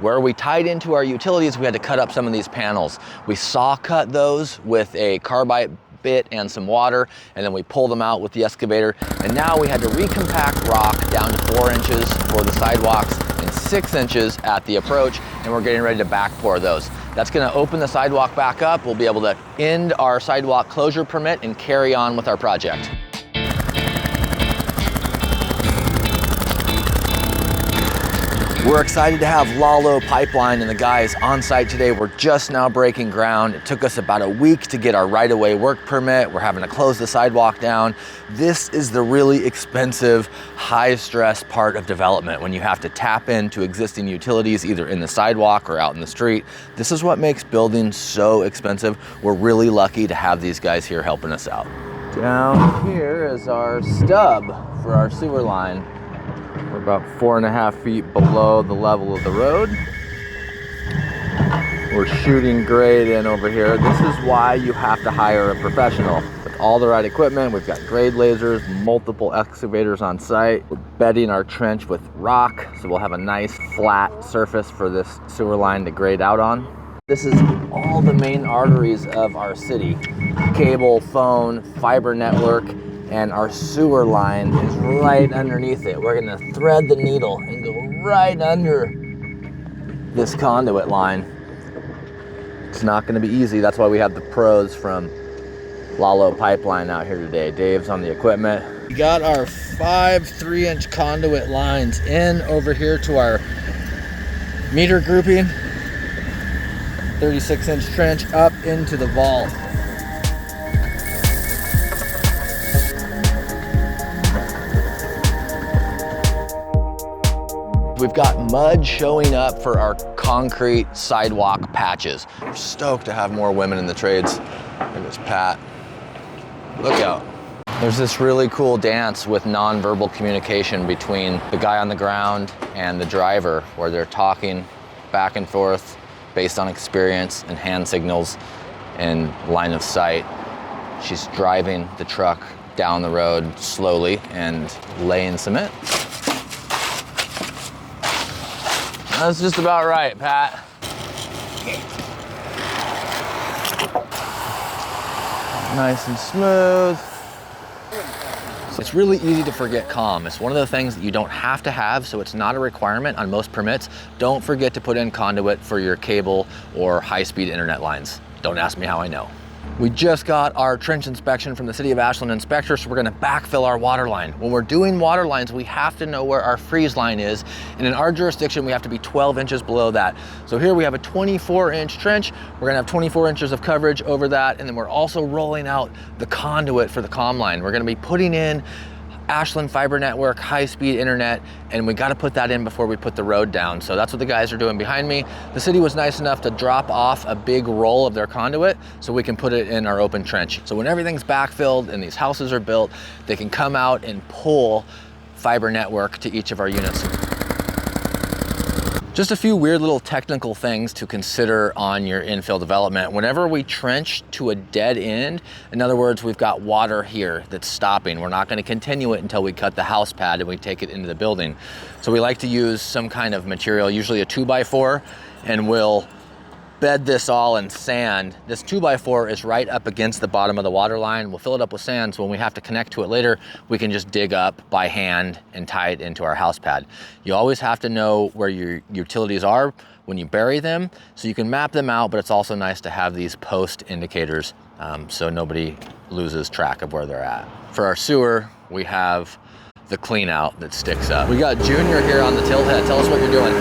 Where we tied into our utilities, we had to cut up some of these panels. We saw cut those with a carbide bit and some water, and then we pull them out with the excavator. And now we had to recompact rock down to 4 inches for the sidewalks and 6 inches at the approach, and we're getting ready to back pour those. That's gonna open the sidewalk back up. We'll be able to end our sidewalk closure permit and carry on with our project. We're excited to have Lalo Pipeline and the guys on site today. We're just now breaking ground. It took us about a week to get our right-of-way work permit. We're having to close the sidewalk down. This is the really expensive, high-stress part of development when you have to tap into existing utilities either in the sidewalk or out in the street. This is what makes building so expensive. We're really lucky to have these guys here helping us out. Down here is our stub for our sewer line. We're about 4.5 feet below the level of the road. We're shooting grade in over here. This is why you have to hire a professional. With all the right equipment, we've got grade lasers, multiple excavators on site. We're bedding our trench with rock, so we'll have a nice flat surface for this sewer line to grade out on. This is all the main arteries of our city. Cable, phone, fiber network, and our sewer line is right underneath it. We're gonna thread the needle and go right under this conduit line. It's not gonna be easy. That's why we have the pros from Lalo Pipeline out here today. Dave's on the equipment. We got our 5 3-inch conduit lines in over here to our meter grouping. 36-inch trench up into the vault. We've got mud showing up for our concrete sidewalk patches. We're stoked to have more women in the trades. There's Pat. Look out. There's this really cool dance with nonverbal communication between the guy on the ground and the driver, where they're talking back and forth based on experience and hand signals and line of sight. She's driving the truck down the road slowly and laying cement. That's just about right, Pat. Nice and smooth. It's really easy to forget calm. It's one of the things that you don't have to have, so it's not a requirement on most permits. Don't forget to put in conduit for your cable or high-speed internet lines. Don't ask me how I know. We just got our trench inspection from the City of Ashland inspector, so we're gonna backfill our water line. When we're doing water lines, we have to know where our freeze line is, and in our jurisdiction, we have to be 12 inches below that. So here we have a 24-inch trench. We're gonna have 24 inches of coverage over that, and then we're also rolling out the conduit for the comm line. We're gonna be putting in Ashland fiber network, high-speed internet, and we got to put that in before we put the road down. So that's what the guys are doing behind me. The city was nice enough to drop off a big roll of their conduit so we can put it in our open trench. So when everything's backfilled and these houses are built, they can come out and pull fiber network to each of our units. Just a few weird little technical things to consider on your infill development. Whenever we trench to a dead end, in other words, we've got water here that's stopping. We're not going to continue it until we cut the house pad and we take it into the building. So we like to use some kind of material, usually a 2x4, and we'll bed this all in sand. This 2x4 is right up against the bottom of the water line. We'll fill it up with sand, so when we have to connect to it later, we can just dig up by hand and tie it into our house pad. You always have to know where your utilities are when you bury them, so you can map them out, but it's also nice to have these post indicators so nobody loses track of where they're at. For our sewer, we have the clean out that sticks up. We got Junior here on the tilt head. Tell us what you're doing.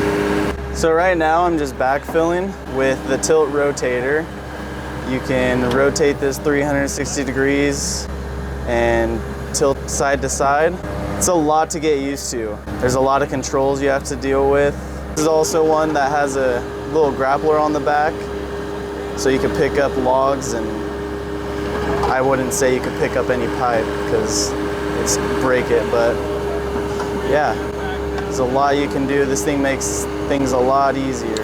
So right now I'm just backfilling with the tilt rotator. You can rotate this 360 degrees and tilt side to side. It's a lot to get used to. There's a lot of controls you have to deal with. This is also one that has a little grappler on the back, so you can pick up logs, and I wouldn't say you could pick up any pipe because it's break it, but yeah. There's a lot you can do. This thing makes things a lot easier.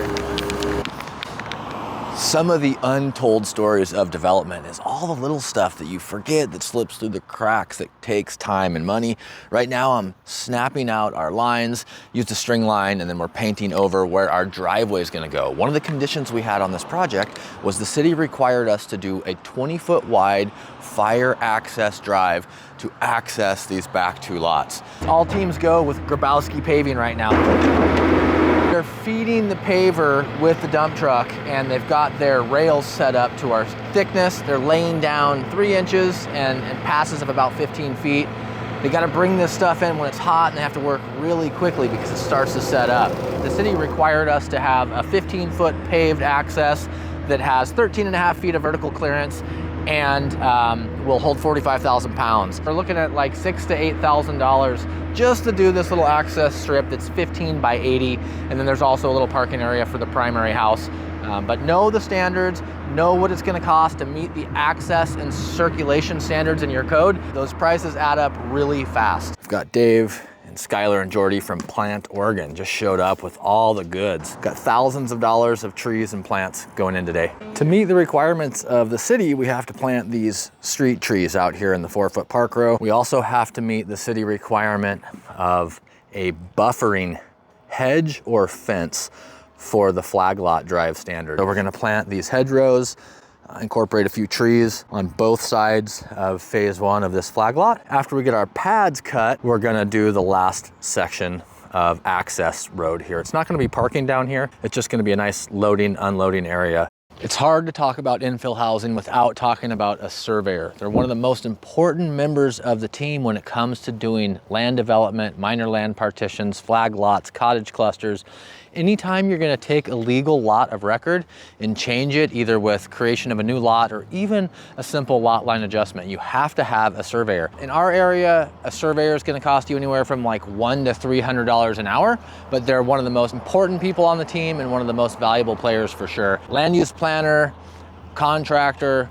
Some of the untold stories of development is all the little stuff that you forget that slips through the cracks, that takes time and money. Right now I'm snapping out our lines, used a string line, and then we're painting over where our driveway is gonna go. One of the conditions we had on this project was the city required us to do a 20-foot wide fire access drive to access these back 2 lots. All teams go with Grabowski Paving right now. They're feeding the paver with the dump truck, and they've got their rails set up to our thickness. They're laying down 3 inches and passes of about 15 feet. They got to bring this stuff in when it's hot, and they have to work really quickly because it starts to set up. The city required us to have a 15-foot paved access that has 13.5 feet of vertical clearance and will hold 45,000 pounds. We're looking at like $6,000 to $8,000 just to do this little access strip that's 15 by 80. And then there's also a little parking area for the primary house. But know the standards, know what it's gonna cost to meet the access and circulation standards in your code. Those prices add up really fast. I've got Dave and Skylar and Jordy from Plant Oregon just showed up with all the goods. Got thousands of dollars of trees and plants going in today. To meet the requirements of the city, we have to plant these street trees out here in the 4-foot park row. We also have to meet the city requirement of a buffering hedge or fence for the flag lot drive standard. So we're gonna plant these hedgerows, incorporate a few trees on both sides of phase 1 of this flag lot. After we get our pads cut, we're gonna do the last section of access road here. It's not gonna be parking down here. It's just gonna be a nice loading, unloading area. It's hard to talk about infill housing without talking about a surveyor. They're one of the most important members of the team when it comes to doing land development, minor land partitions, flag lots, cottage clusters. Anytime you're gonna take a legal lot of record and change it, either with creation of a new lot or even a simple lot line adjustment, you have to have a surveyor. In our area, a surveyor is gonna cost you anywhere from like $100 to $300 an hour, but they're one of the most important people on the team and one of the most valuable players for sure. Land use planner, contractor,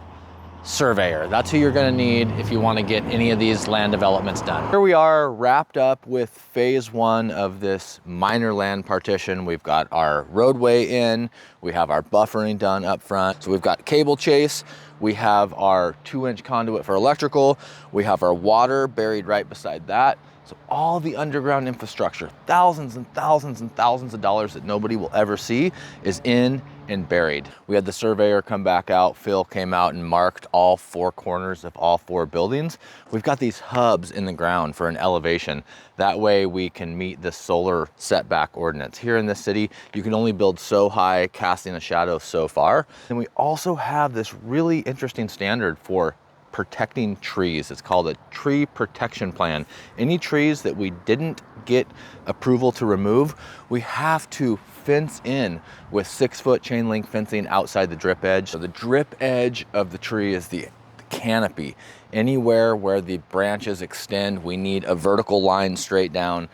surveyor. That's who you're gonna need if you wanna get any of these land developments done. Here we are wrapped up with phase 1 of this minor land partition. We've got our roadway in, we have our buffering done up front. So we've got cable chase, we have our 2-inch conduit for electrical, we have our water buried right beside that. So all the underground infrastructure, thousands and thousands and thousands of dollars that nobody will ever see, is in and buried. We had the surveyor come back out. Phil came out and marked all 4 corners of all 4 buildings. We've got these hubs in the ground for an elevation. That way we can meet the solar setback ordinance. Here in this city, you can only build so high, casting a shadow so far. And we also have this really interesting standard for protecting trees. It's called a tree protection plan. Any trees that we didn't get approval to remove, we have to fence in with 6-foot chain link fencing outside the drip edge. So the drip edge of the tree is the canopy. Anywhere where the branches extend, we need a vertical line straight down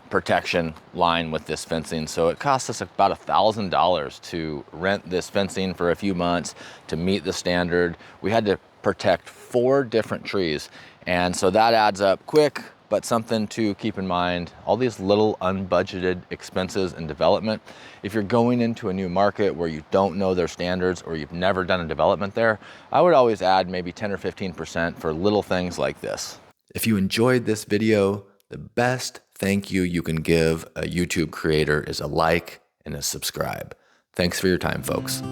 protection line with this fencing. So it costs us about $1,000 to rent this fencing for a few months to meet the standard. We had to protect 4 different trees. And so that adds up quick, but something to keep in mind, all these little unbudgeted expenses and development. If you're going into a new market where you don't know their standards or you've never done a development there, I would always add maybe 10 or 15% for little things like this. If you enjoyed this video, the best thank you you can give a YouTube creator is a like and a subscribe. Thanks for your time, folks.